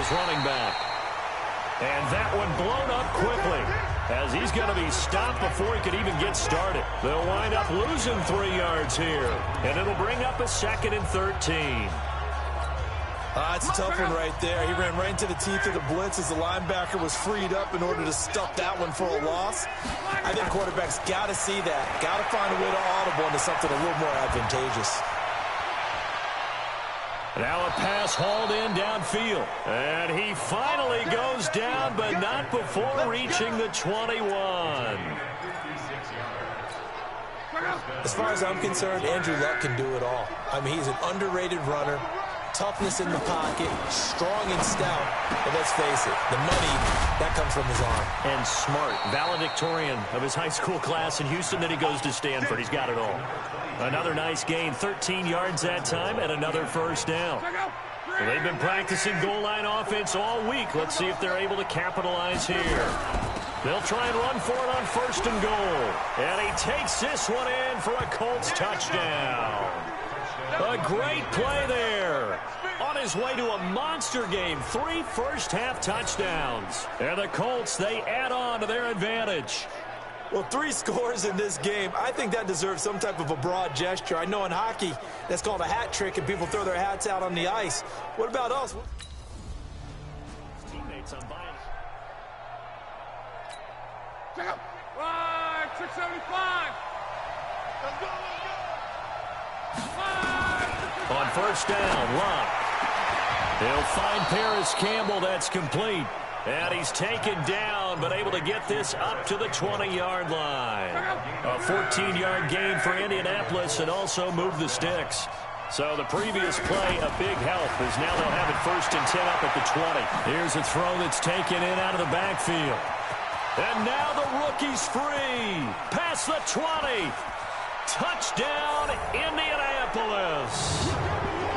his running back. And that one blown up quickly, as he's going to be stopped before he could even get started. They'll wind up losing 3 yards here, and it'll bring up a 2nd and 13. It's a tough one right there. He ran right into the teeth of the blitz as the linebacker was freed up in order to stuff that one for a loss. I think quarterbacks got to see that, got to find a way to audible into something a little more advantageous. Now a pass hauled in downfield. And he finally goes down, but not before reaching the 21. As far as I'm concerned, Andrew Luck can do it all. I mean, he's an underrated runner. Toughness in the pocket, strong and stout, but let's face it, the money, that comes from his arm. And smart, valedictorian of his high school class in Houston, then he goes to Stanford. He's got it all. Another nice gain, 13 yards that time, and another first down. Well, they've been practicing goal line offense all week. Let's see if they're able to capitalize here. They'll try and run for it on 1st and goal. And he takes this one in for a Colts touchdown. A great play there. On his way to a monster game, 3 first-half touchdowns. And the Colts, they add on to their advantage. Well, 3 scores in this game. I think that deserves some type of a broad gesture. I know in hockey, that's called a hat trick, and people throw their hats out on the ice. What about us? Teammates on buying. Check out. 675. Let's go, let's go. On 1st down, Luck. He'll find Paris Campbell. That's complete. And he's taken down, but able to get this up to the 20-yard line. A 14-yard gain for Indianapolis and also move the sticks. So the previous play, a big help, as now they'll have it 1st and 10 up at the 20. Here's a throw that's taken in out of the backfield. And now the rookie's free. Past the 20. Touchdown, Indianapolis.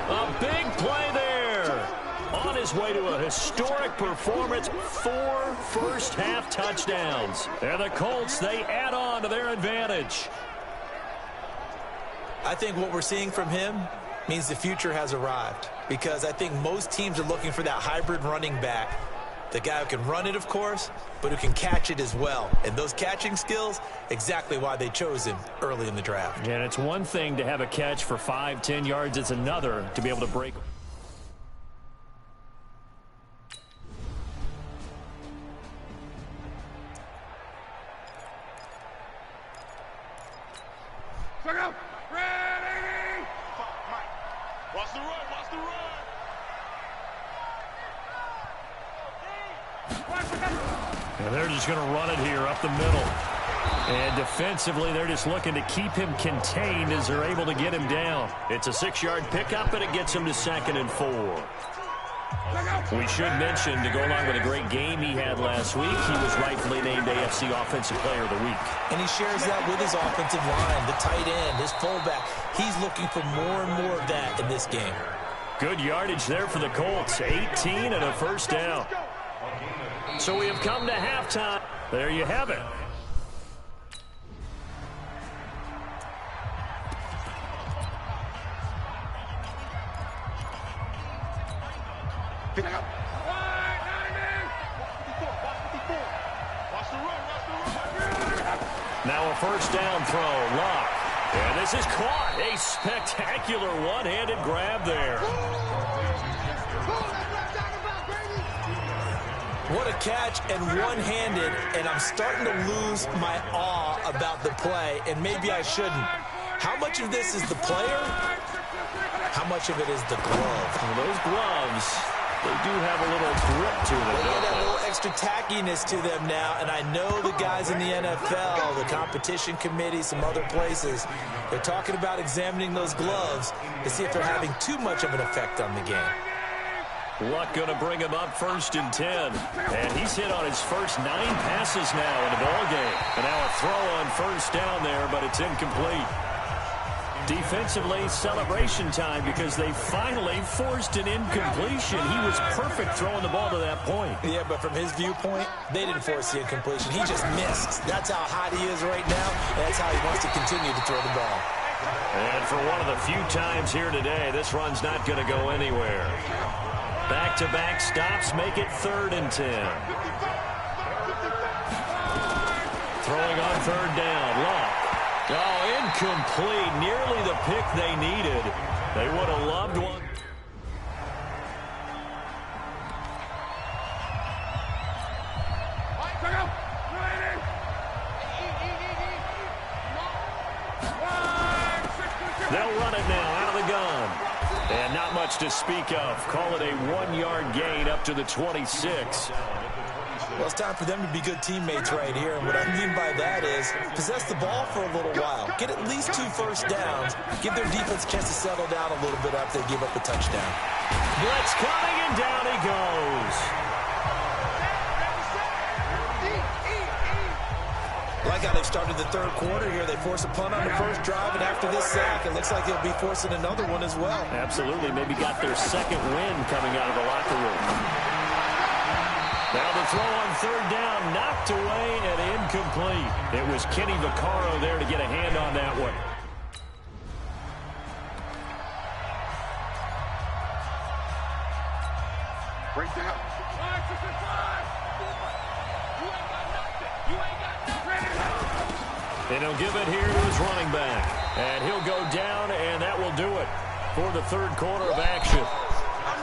A big play there. On his way to a historic performance, 4 first-half touchdowns. And the Colts, they add on to their advantage. I think what we're seeing from him means the future has arrived, because I think most teams are looking for that hybrid running back. The guy who can run it, of course, but who can catch it as well. And those catching skills, exactly why they chose him early in the draft. And it's one thing to have a catch for 5, 10 yards. It's another to be able to break. Check out. Ready. Watch the run. Watch the run. And they're just going to run it here up the middle. And defensively, they're just looking to keep him contained as they're able to get him down. It's a 6-yard pickup, and it gets him to 2nd and 4. We should mention, to go along with a great game he had last week, he was rightfully named AFC Offensive Player of the Week. And he shares that with his offensive line, the tight end, his fullback. He's looking for more and more of that in this game. Good yardage there for the Colts, 18 and a first down. So we have come to halftime. There you have it. Now a first down throw, Luck. And this is caught. A spectacular one-handed grab there. What a catch, and one-handed, and I'm starting to lose my awe about the play, and maybe I shouldn't. How much of this is the player? How much of it is the glove? Well, those gloves, they do have a little grip to them. They get a little extra tackiness to them now, and I know the guys in the NFL, the competition committee, some other places, they're talking about examining those gloves to see if they're having too much of an effect on the game. Luck going to bring him up 1st and 10. And he's hit on his first 9 passes now in the ball game. And now a throw on 1st down there, but it's incomplete. Defensively, celebration time because they finally forced an incompletion. He was perfect throwing the ball to that point. Yeah, but from his viewpoint, they didn't force the incompletion. He just missed. That's how hot he is right now, and that's how he wants to continue to throw the ball. And for one of the few times here today, this run's not going to go anywhere. Back-to-back stops make it 3rd and 10. Throwing on 3rd down. Luck. Oh, incomplete. Nearly the pick they needed. They would have loved one. They'll run it now out of the gun. And not much to speak of. Call it a 1-yard gain up to the 26. Well, it's time for them to be good teammates right here. And what I mean by that is possess the ball for a little while. Get at least 2 first downs. Give their defense a chance to settle down a little bit after they give up a touchdown. Blitz coming, and down he goes. Like how they've started the 3rd quarter here. They force a punt on the first drive, and after this sack, it looks like they'll be forcing another one as well. Absolutely. Maybe got their 2nd win coming out of the locker room. Now the throw on 3rd down, knocked away and incomplete. It was Kenny Vaccaro there to get a hand on that one. Break down. And he'll give it here to his running back. And he'll go down, and that will do it for the 3rd quarter of action.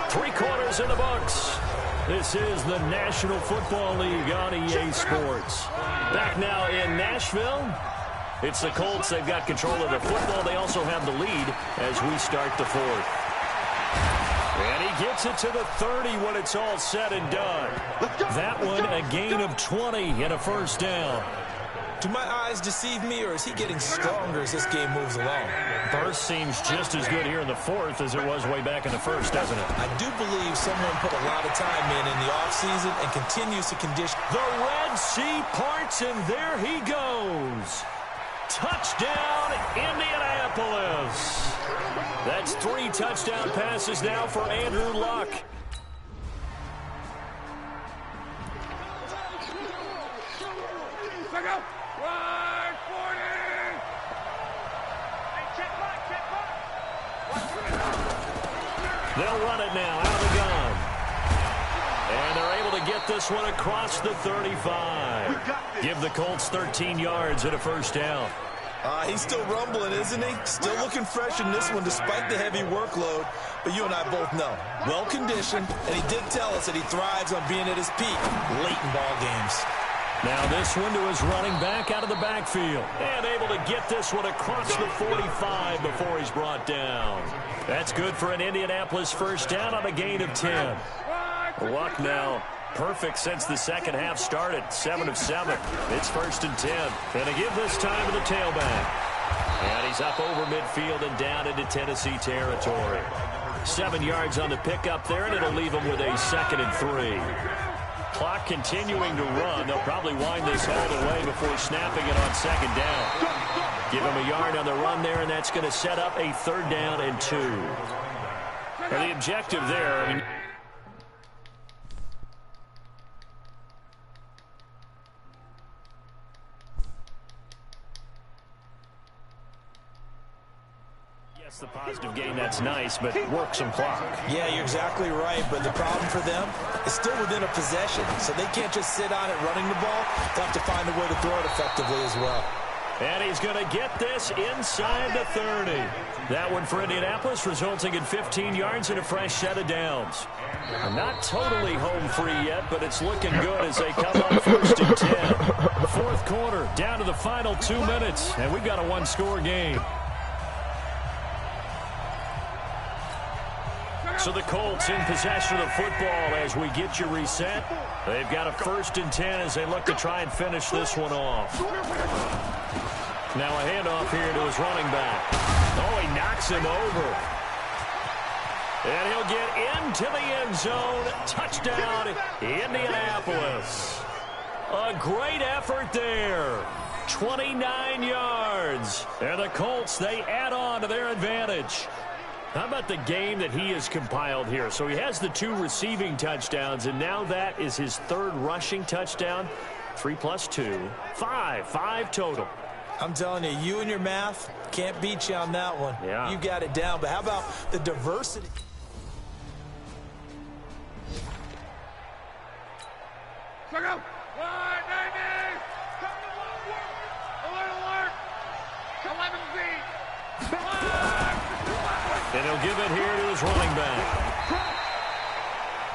3 quarters in the books. This is the National Football League on EA Sports. Back now in Nashville. It's the Colts. They've got control of the football. They also have the lead as we start the 4th. And he gets it to the 30 when it's all said and done. That one, a gain of 20 and a first down. Do my eyes deceive me, or is he getting stronger as this game moves along? Burst seems just as good here in the 4th as it was way back in the 1st, doesn't it? I do believe someone put a lot of time in the offseason and continues to condition. The Red Sea parts, and there he goes. Touchdown, Indianapolis. That's 3 touchdown passes now for Andrew Luck. They'll run it now out of the gun. And they're able to get this one across the 35. Give the Colts 13 yards and a first down. He's still rumbling, isn't he? Still looking fresh in this one despite the heavy workload. But you and I both know, well-conditioned, and he did tell us that he thrives on being at his peak late in ball games. Now this one to his running back out of the backfield. And able to get this one across the 45 before he's brought down. That's good for an Indianapolis first down on a gain of 10. Luck now perfect since the 2nd half started. 7 of 7. It's 1st and 10. And to give this time to the tailback. And he's up over midfield and down into Tennessee territory. 7 yards on the pickup there, and it'll leave him with a 2nd and 3. Clock continuing to run. They'll probably wind this all the way before snapping it on 2nd down. Give him a yard on the run there, and that's going to set up a 3rd down and 2. And the objective there, I mean, yes, the positive gain, that's nice, but work some clock. Yeah, you're exactly right, but the problem for them is still within a possession, so they can't just sit on it running the ball. They'll have to find a way to throw it effectively as well. And he's going to get this inside the 30. That one for Indianapolis, resulting in 15 yards and a fresh set of downs. Not totally home free yet, but it's looking good as they come up 1st and 10. 4th quarter, down to the final 2 minutes, and we've got a 1-score game. So the Colts in possession of the football as we get you reset. They've got a 1st and 10 as they look to try and finish this one off. Now a handoff here to his running back. Oh, he knocks him over. And he'll get into the end zone. Touchdown, Indianapolis. A great effort there. 29 yards. And the Colts, they add on to their advantage. How about the game that he has compiled here? So he has the 2 receiving touchdowns, and now that is his 3rd rushing touchdown. 3 plus 2, 5 total. I'm telling you, you and your math can't beat you on that one. Yeah. You got it down. But how about the diversity? Check out. One, baby. A little work. 11 feet. And he'll give it here to his running back.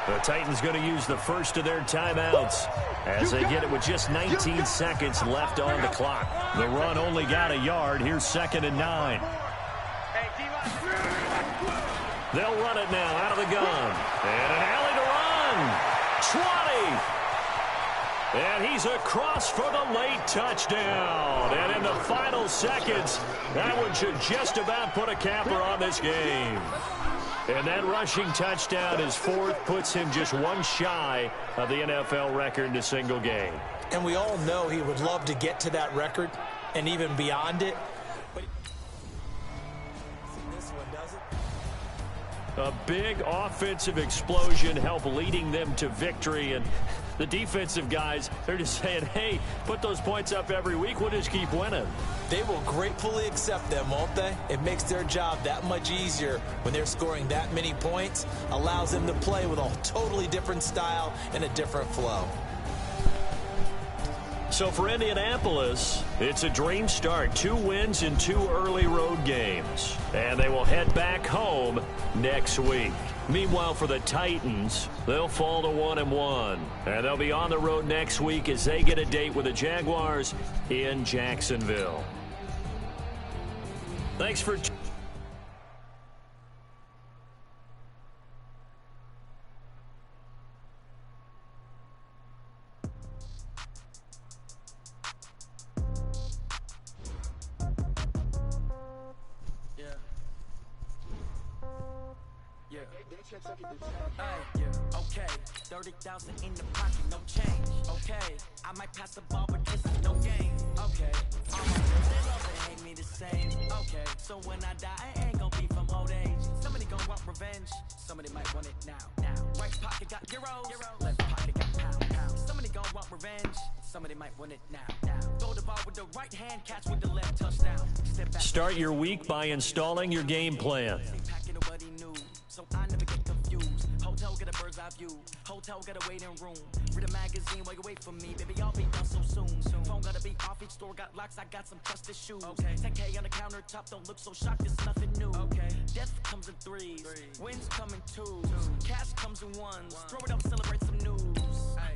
The Titans going to use the first of their timeouts as they get it with just 19 seconds left on the clock. The run only got a yard. Here's 2nd and 9. They'll run it now out of the gun. And an alley to run. 20. And he's across for the late touchdown. And in the final seconds, that one should just about put a capper on this game. And that rushing touchdown, his 4th, puts him just one shy of the NFL record in a single game. And we all know he would love to get to that record and even beyond it. But this one doesn't. A big offensive explosion helped leading them to victory. And the defensive guys, they're just saying, hey, put those points up every week. We'll just keep winning. They will gratefully accept them, won't they? It makes their job that much easier when they're scoring that many points. Allows them to play with a totally different style and a different flow. So for Indianapolis, it's a dream start. 2 wins in 2 early road games. And they will head back home next week. Meanwhile, for the Titans, they'll fall to 1-1. And they'll be on the road next week as they get a date with the Jaguars in Jacksonville. Thanks for... Okay, 30,000 in the pocket, no change. Okay, I might pass the ball, but this is no game. Okay, all my friends, they love and hate me the same. Okay, so when I die, I ain't gonna be from old age. Somebody gonna want revenge, somebody might want it now. Right pocket got euros, left pocket got pound. Somebody gonna want revenge, somebody might want it now. Throw the ball with the right hand, catch with the left, touchdown. Start your week by installing your game plan. So I never get confused. Hotel get a bird's eye view. Hotel got a waiting room. Read a magazine while you wait for me. Baby, I'll be done so soon. Phone gotta be off. Each store got locks. I got some trusted shoes. Okay. 10K on the countertop. Don't look so shocked. It's nothing new. Okay. Death comes in threes. Wins come in twos. Cash comes in ones. Throw it up, celebrate some news. Ay.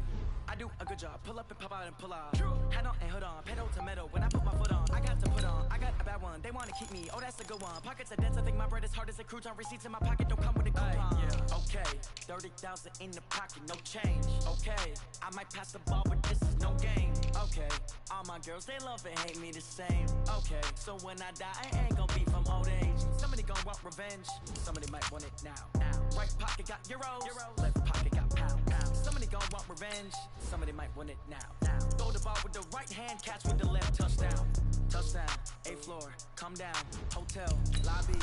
I do a good job. Pull up and pop out and pull out. Head on and hood on. Pedal to metal. When I put my foot on, I got to put on. I got a bad one. They want to keep me. Oh, that's a good one. Pockets are dense. I think my bread is hard as a crouton. Receipts in my pocket don't come with a coupon. Okay. 30,000 in the pocket. No change. Okay. I might pass the ball, but this is no game. Okay. All my girls, they love and hate me the same. Okay. So when I die, I ain't gonna be from old age. Somebody gonna want revenge. Somebody might want it now. Right pocket got euros. Left pocket got pound. Somebody gonna want revenge. Somebody might want it now. Throw the ball with the right hand, catch with the left, touchdown. Touchdown, 8th floor, come down, hotel, lobby.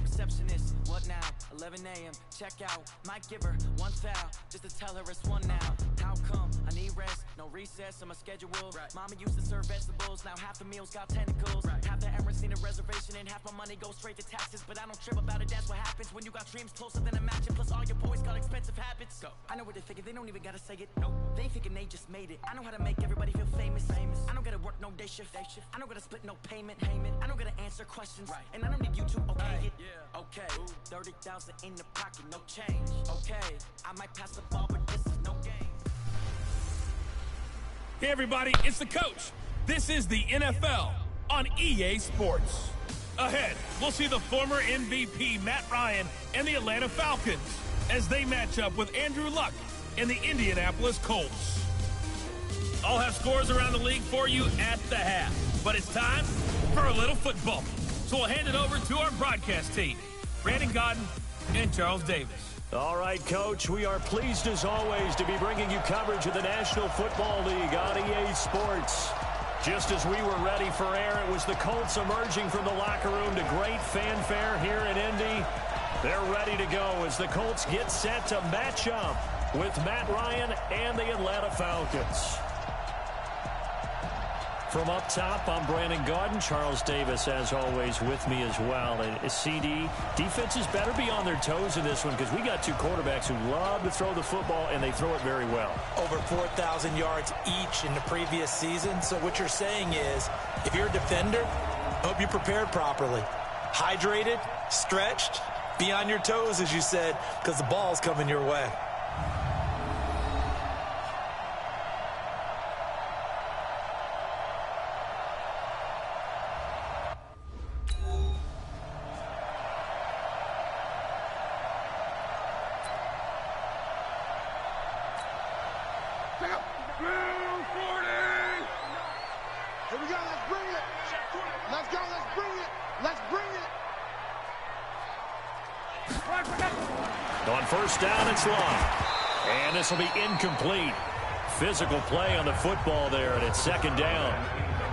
Receptionist, what now? 11 a.m., check out. Might give her one foul, just to tell her it's one now. How come? I need rest, no recess on my schedule. Mama used to serve vegetables, now half the meals got tentacles. Half the errands need a reservation and half my money goes straight to taxes. But I don't trip about it, that's what happens when you got dreams closer than a match. And plus all your boys got expensive habits. Go. I know what they figure, they don't even gotta say it. Nope. They thinking they just made it. I know how to make everybody feel famous. I don't gotta work no day shift. I don't gotta split no payment. I don't gotta answer questions. And I don't need you to okay it. Okay, 30,000 in the pocket, no change. Okay, I might pass the ball, but this is no game. Hey everybody, it's the coach. This is the NFL on EA Sports. Ahead, we'll see the former MVP Matt Ryan and the Atlanta Falcons as they match up with Andrew Luck and the Indianapolis Colts. I'll have scores around the league for you at the half, but it's time for a little football. So we'll hand it over to our broadcast team, Brandon Godden and Charles Davis. All right, Coach, we are pleased as always to be bringing you coverage of the National Football League on EA Sports. Just as we were ready for air, it was the Colts emerging from the locker room to great fanfare here in Indy. They're ready to go as the Colts get set to match up with Matt Ryan and the Atlanta Falcons. From up top, I'm Brandon Gaudin. Charles Davis, as always, with me as well. And CD, defenses better be on their toes in this one because we got two quarterbacks who love to throw the football, and they throw it very well. Over 4,000 yards each in the previous season. So what you're saying is, if you're a defender, hope you prepared properly. Hydrated, stretched, be on your toes, as you said, because the ball's coming your way. On first down, it's long. And this will be incomplete. Physical play on the football there, and it's second down.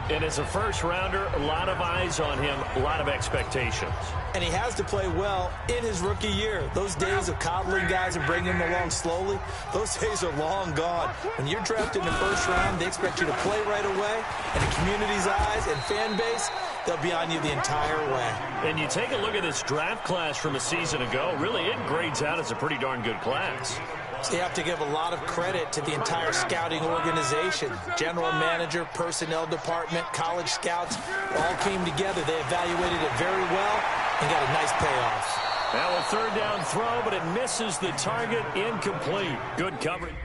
And as a first-rounder, a lot of eyes on him, a lot of expectations. And he has to play well in his rookie year. Those days of coddling guys and bringing them along slowly, those days are long gone. When you're drafted in the first round, they expect you to play right away. And the community's eyes and fan base, they'll be on you the entire way. And you take a look at this draft class from a season ago, really it grades out as a pretty darn good class. So you have to give a lot of credit to the entire scouting organization. General manager, personnel department, college scouts, all came together. They evaluated it very well and got a nice payoff. Now a third down throw, but it misses the target, incomplete. Good coverage.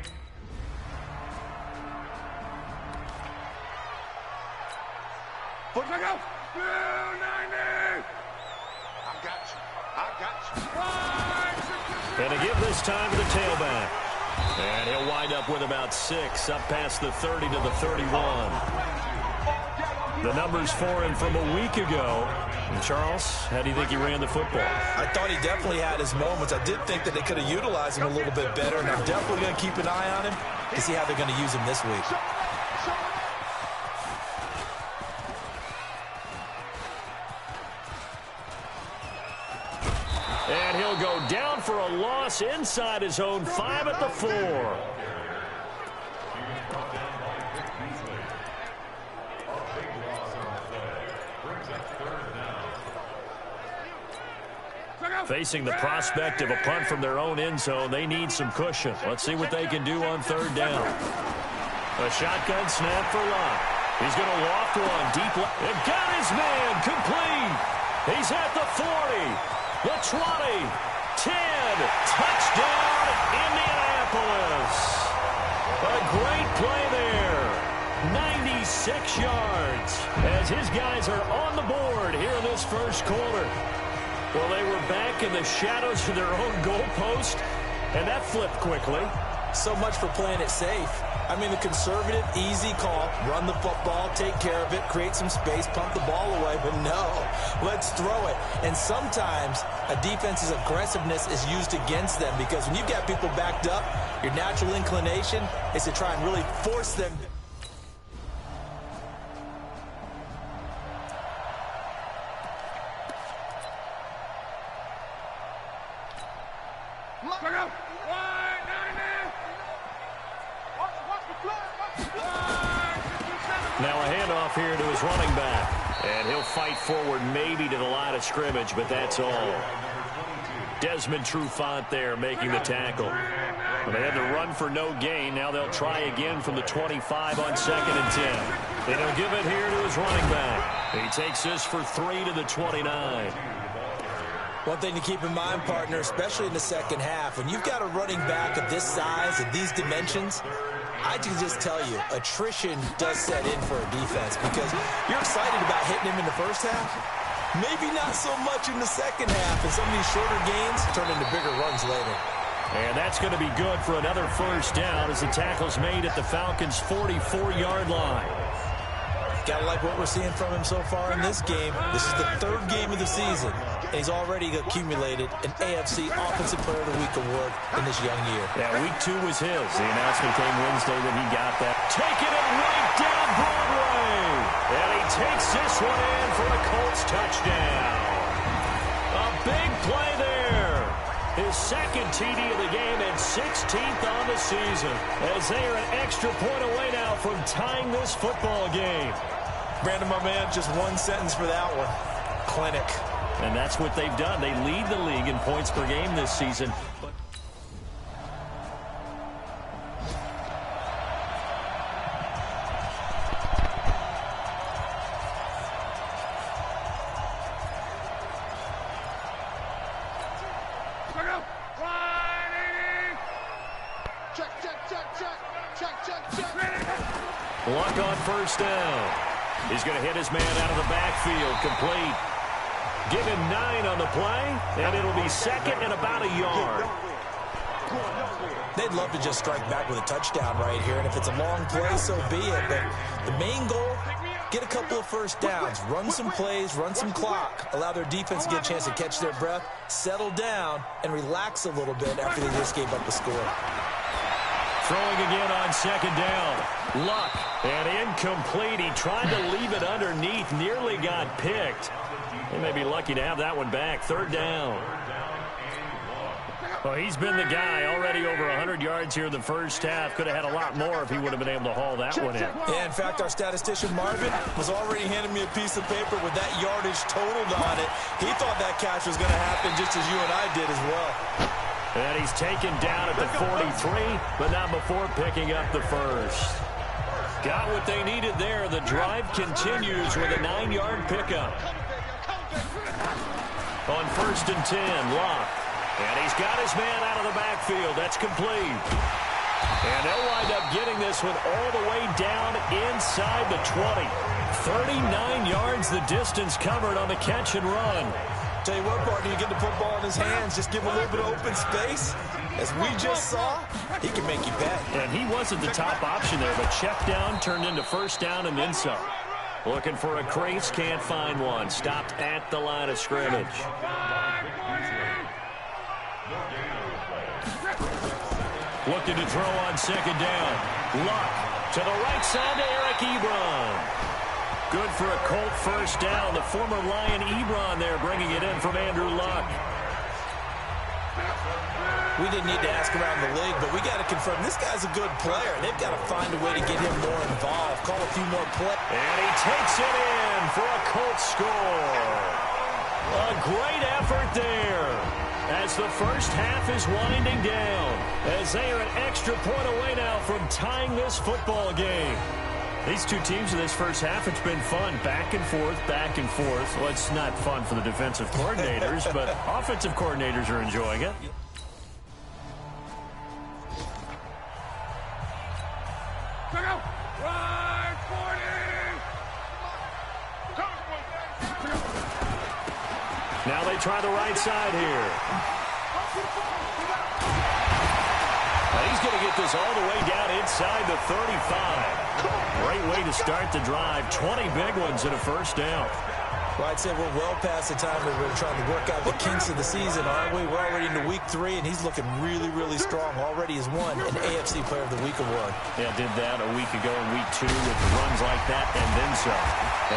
Put back up. 90. I got you. I got you. And to give this time to the tailback. And he'll wind up with about 6, up past the 30 to the 31. The numbers for him from a week ago. And Charles, how do you think he ran the football? I thought he definitely had his moments. I did think that they could have utilized him a little bit better, and I'm definitely going to keep an eye on him to see how they're going to use him this week. And he'll go down for a loss inside his own 5 at the 4. Facing the prospect of a punt from their own end zone, they need some cushion. Let's see what they can do on third down. A shotgun snap for Lott. He's going to loft one deep left. And got his man complete. He's at the 40. The 20, 10, touchdown, Indianapolis. A great play there. 96 yards as his guys are on the board here in this first quarter. Well, they were back in the shadows of their own goalpost, and that flipped quickly. So much for playing it safe. I mean, the conservative, easy call, run the football, take care of it, create some space, pump the ball away, but no, let's throw it. And sometimes a defense's aggressiveness is used against them because when you've got people backed up, your natural inclination is to try and really force them. Now a handoff here to his running back. And he'll fight forward maybe to the line of scrimmage, but that's all. Desmond Trufant there making the tackle. Well, they had to run for no gain. Now they'll try again from the 25 on 2nd and 10. And he'll give it here to his running back. He takes this for 3 to the 29. One thing to keep in mind, partner, especially in the second half, when you've got a running back of this size and these dimensions, I can just tell you, attrition does set in for a defense because you're excited about hitting him in the first half. Maybe not so much in the second half, and some of these shorter gains turn into bigger runs later. And that's going to be good for another first down as the tackle's made at the Falcons' 44-yard line. Gotta like what we're seeing from him so far in this game. This is the 3rd game of the season, and he's already accumulated an AFC Offensive Player of the Week award in this young year. Yeah, week 2 was his. The announcement came Wednesday that he got that. Taking it right down Broadway. And he takes this one in for a Colts touchdown. A big play there. His 2nd TD of the game and 16th on the season as they are an extra point away now from tying this football game. Brandon, my man, just one sentence for that one. Clinic. And that's what they've done. They lead the league in points per game this season. Luck on first down. He's going to hit his man out of the backfield. Complete. Give him 9 on the play, and it'll be second and about a yard. They'd love to just strike back with a touchdown right here, and if it's a long play, so be it. But the main goal, get a couple of first downs, run some plays, run some clock, allow their defense to get a chance to catch their breath, settle down, and relax a little bit after they just gave up the score. Throwing again on second down. Luck, and incomplete. He tried to leave it underneath, nearly got picked. They may be lucky to have that one back. Third down. Well, he's been the guy already over 100 yards here in the first half. Could have had a lot more if he would have been able to haul that one in. Yeah, in fact, our statistician Marvin was already handing me a piece of paper with that yardage totaled on it. He thought that catch was going to happen just as you and I did as well. And he's taken down at the 43, but not before picking up the first. Got what they needed there. The drive continues with a 9-yard pickup. On first and 10, Locke. And he's got his man out of the backfield. That's complete. And they'll wind up getting this one all the way down inside the 20. 39 yards the distance covered on the catch and run. Tell you what, partner, you get the football in his hands, just give him a little bit of open space. As we just saw, he can make you pay. And he wasn't the top option there, but check down turned into first down and then some. Looking for a crease, can't find one. Stopped at the line of scrimmage. Looking to throw on second down. Luck to the right side to Eric Ebron. Good for a Colt first down. The former Lion Ebron there bringing it in from Andrew Luck. We didn't need to ask around the league, but we got to confirm this guy's a good player. They've got to find a way to get him more involved. Call a few more plays. And he takes it in for a Colt score. A great effort there as the first half is winding down, as they are an extra point away now from tying this football game. These two teams in this first half, it's been fun. Back and forth, back and forth. Well, it's not fun for the defensive coordinators, but offensive coordinators are enjoying it. Now they try the right side here. Now he's going to get this all the way down inside the 35. Great way to start the drive. 20 big ones and a first down. Well, I'd say we're well past the time where we're trying to work out the kinks of the season, aren't we? We're already into week 3, and he's looking really, really strong. Already has won an AFC Player of the Week award. Yeah, did that a week ago in week 2 with runs like that and then some.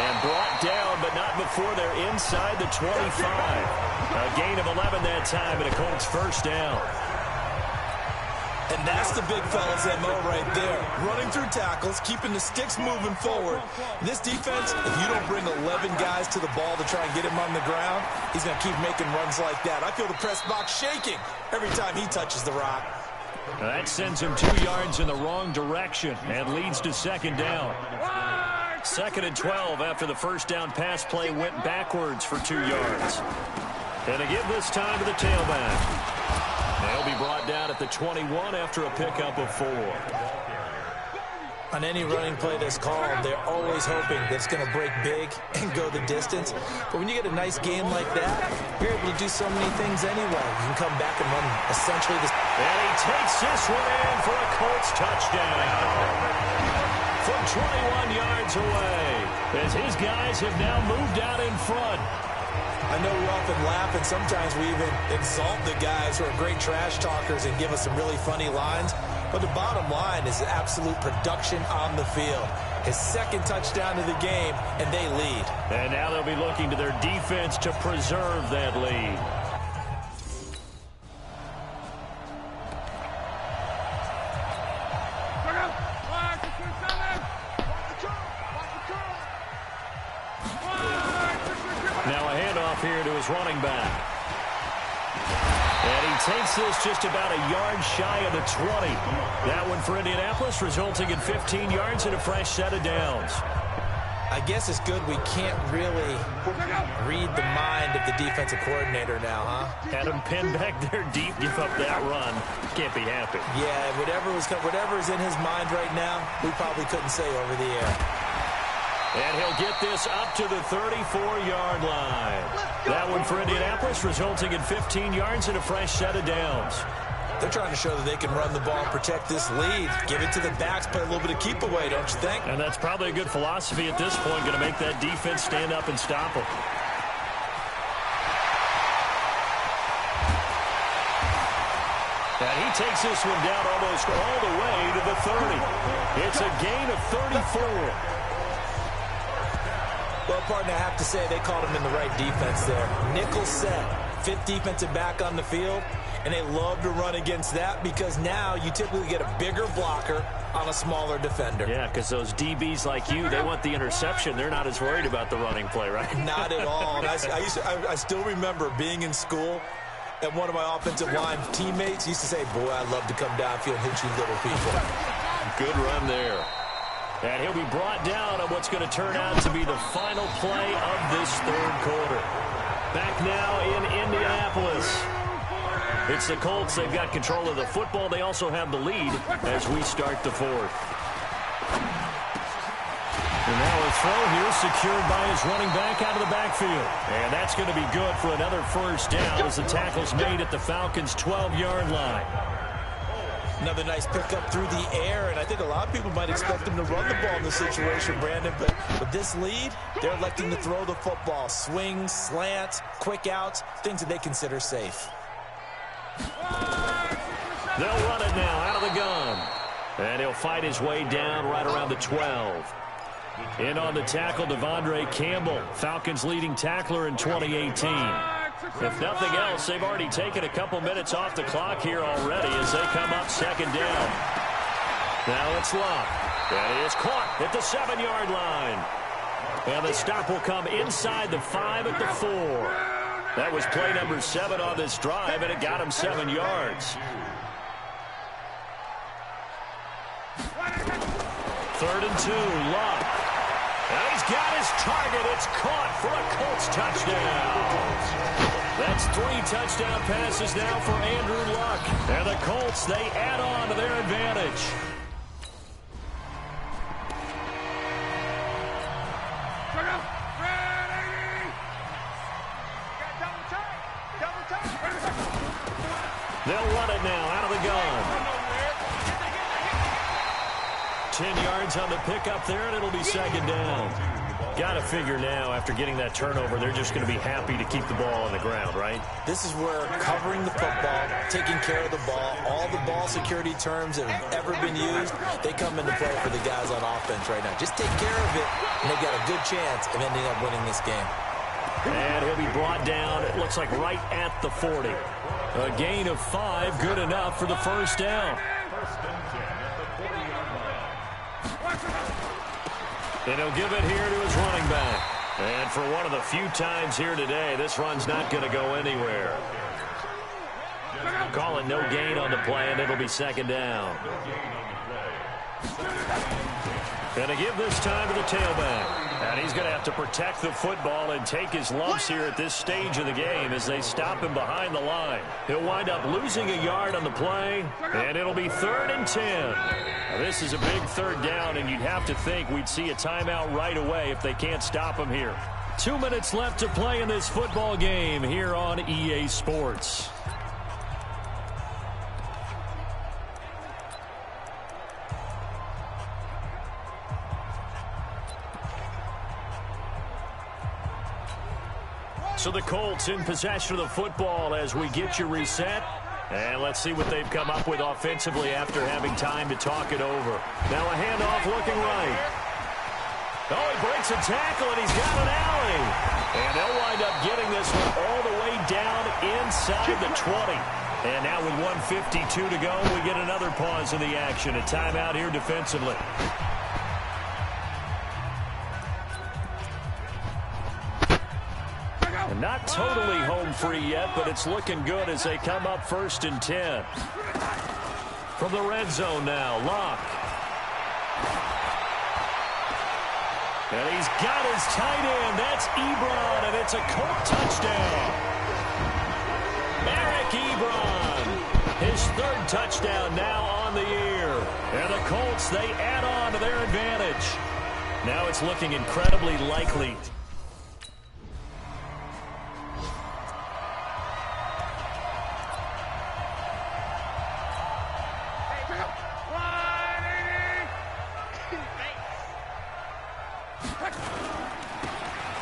And brought down, but not before they're inside the 25. A gain of 11 that time, and a Colts first down. And that's the big fella's MO right there. Running through tackles, keeping the sticks moving forward. This defense, if you don't bring 11 guys to the ball to try and get him on the ground, he's going to keep making runs like that. I feel the press box shaking every time he touches the rock. That sends him 2 yards in the wrong direction and leads to second down. Second and 12 after the first down pass play went backwards for 2 yards. And to give this time to the tailback. They'll be brought down at the 21 after a pickup of 4. On any running play that's called, they're always hoping that it's going to break big and go the distance. But when you get a nice game like that, you're able to do so many things anyway. You can come back and run essentially this. And he takes this one in for a Colts touchdown. From 21 yards away, as his guys have now moved out in front. I know we often laugh, and sometimes we even insult the guys who are great trash talkers and give us some really funny lines. But the bottom line is absolute production on the field. His second touchdown of the game, and they lead. And now they'll be looking to their defense to preserve that lead. his running back. And he takes this just about a yard shy of the 20. That one for Indianapolis, resulting in 15 yards and a fresh set of downs. I guess it's good we can't really read the mind of the defensive coordinator now, huh? Had him pinned back there deep, give up that run. Can't be happy. Yeah, whatever's in his mind right now, we probably couldn't say over the air. And he'll get this up to the 34-yard line. That one for Indianapolis, resulting in 15 yards and a fresh set of downs. They're trying to show that they can run the ball and protect this lead. Give it to the backs, play a little bit of keep away, don't you think? And that's probably a good philosophy at this point, going to make that defense stand up and stop them. And he takes this one down almost all the way to the 30. It's a gain of 34. Well, partner, I have to say they called him in the right defense there. Nickel set, fifth defensive back on the field, and they love to run against that because now you typically get a bigger blocker on a smaller defender. Yeah, because those DBs like you, they want the interception. They're not as worried about the running play, right? Not at all. And I still remember being in school, and one of my offensive line teammates used to say, boy, I'd love to come downfield and hit you little people. Good run there. And he'll be brought down on what's going to turn out to be the final play of this third quarter. Back now in Indianapolis. It's the Colts. They've got control of the football. They also have the lead as we start the fourth. And now a throw here secured by his running back out of the backfield. And that's going to be good for another first down as the tackle's made at the Falcons' 12-yard line. Another nice pickup through the air, and I think a lot of people might expect him to run the ball in this situation, Brandon, but with this lead, they're electing to throw the football. Swings, slants, quick outs, things that they consider safe. They'll run it now out of the gun. And he'll fight his way down right around the 12. In on the tackle, Devondre Campbell, Falcons' leading tackler in 2018. If nothing else, they've already taken a couple minutes off the clock here already as they come up second down. Now it's Luck. That is caught at the 7-yard line. And the stop will come inside the 5 at the 4. That was play number 7 on this drive, and it got him 7 yards. Third and 2, Luck. And he's got his target. It's caught for a Colts touchdown. That's 3 touchdown passes now for Andrew Luck. And the Colts, they add on to their advantage. They'll run it now out of the gun. 10 yards on the pickup there, and it'll be second down. Got to figure now, after getting that turnover, they're just going to be happy to keep the ball on the ground, right? This is where covering the football, taking care of the ball, all the ball security terms that have ever been used, they come into play for the guys on offense right now. Just take care of it, and they've got a good chance of ending up winning this game. And he'll be brought down, it looks like right at the 40. A gain of 5, good enough for the first down. And he'll give it here to his running back. And for one of the few times here today, this run's not going to go anywhere. Call it no gain on the play, and it'll be second down. And to give this time to the tailback. And he's going to have to protect the football and take his lumps here at this stage of the game as they stop him behind the line. He'll wind up losing a yard on the play, and it'll be 3rd and 10. Now, this is a big third down, and you'd have to think we'd see a timeout right away if they can't stop him here. 2 minutes left to play in this football game here on EA Sports. So the Colts in possession of the football as we get you reset. And let's see what they've come up with offensively after having time to talk it over. Now a handoff looking right. Oh, he breaks a tackle, and he's got an alley. And they'll wind up getting this one all the way down inside the 20. And now with 1:52 to go, we get another pause in the action. A timeout here defensively. Not totally home free yet, but it's looking good as they come up 1st and 10. From the red zone now, Locke. And he's got his tight end. That's Ebron, and it's a Colt touchdown. Eric Ebron, his 3rd touchdown now on the year. And the Colts, they add on to their advantage. Now it's looking incredibly likely.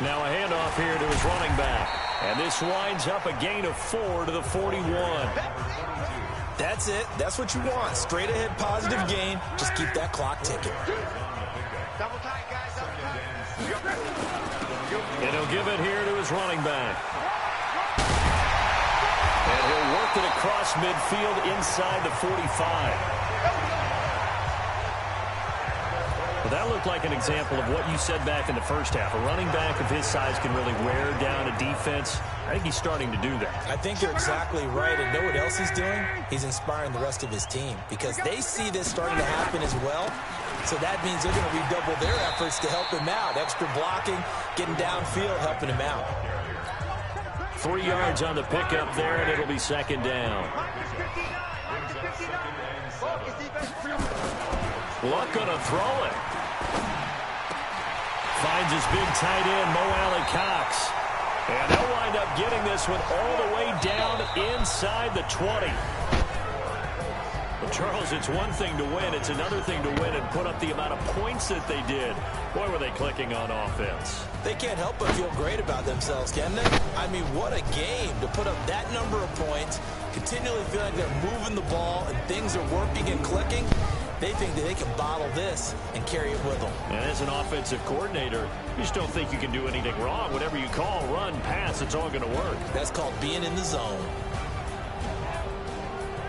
Now a handoff here to his running back. And this winds up a gain of 4 to the 41. That's it. That's what you want. Straight ahead positive gain. Just keep that clock ticking. Double tight, guys. Double tight. And he'll give it here to his running back. And he'll work it across midfield inside the 45. Well, that looked like an example of what you said back in the first half. A running back of his size can really wear down a defense. I think he's starting to do that. I think you're exactly right. And know what else he's doing? He's inspiring the rest of his team because they see this starting to happen as well. So that means they're going to redouble their efforts to help him out. Extra blocking, getting downfield, helping him out. 3 yards on the pickup there, and it'll be 2nd down. Luck gonna throw it. Finds his big tight end, Mo Alley-Cox. And they'll wind up getting this one all the way down inside the 20. Well, Charles, it's one thing to win. It's another thing to win and put up the amount of points that they did. Boy, were they clicking on offense. They can't help but feel great about themselves, can they? I mean, what a game to put up that number of points, continually feel like they're moving the ball and things are working and clicking. They think that they can bottle this and carry it with them. And as an offensive coordinator, you just don't think you can do anything wrong. Whatever you call, run, pass, it's all going to work. That's called being in the zone.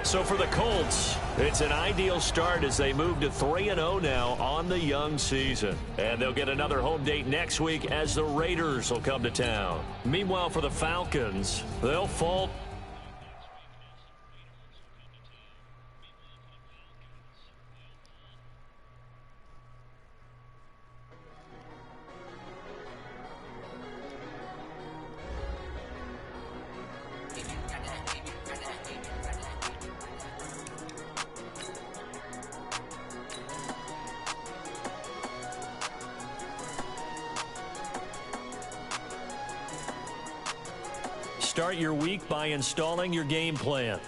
So for the Colts, it's an ideal start as they move to 3-0 now on the young season. And they'll get another home date next week as the Raiders will come to town. Meanwhile, for the Falcons, they'll fall. Start your week by installing your game plan.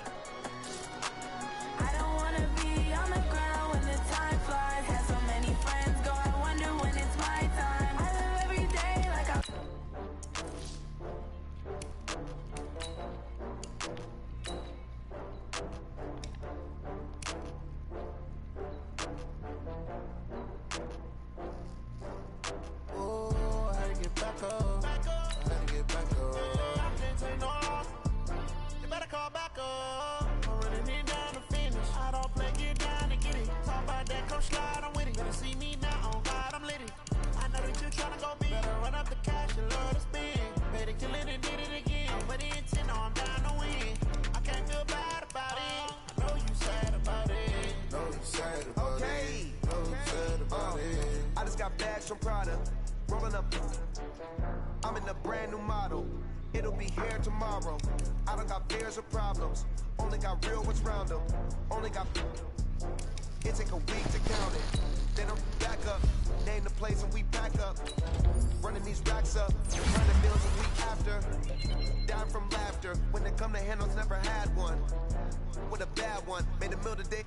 I don't wanna be on the ground when the time flies. Have so many friends go, I wonder when it's my time. I live every day like I'm oh, I had to get back up. I had to get back up. I can't take no loss. You better call back up. I'm running it down to finish. I don't play, get down to get it. Talk about that, come slide, I'm with it. Better see me now, on God, I'm lit it. I know that you tryna go big. Better run up the cash, you love to spend. Better kill it and did it again. I'm with the intent, no, I'm down to win. I can't feel bad about it. I know you sad about it. Know you sad about it. Know you sad about it. I just got bags from Prada, rolling up. I'm in a brand new model. It'll be here tomorrow. I don't got fears or problems. Only got real ones round them. Only got. It take a week to count it. Then I'm back up. Name the place and we pack up. Running these racks up. Running meals a week after. Dying from laughter. When they come to handles, never had one. With a bad one. Made a meal today.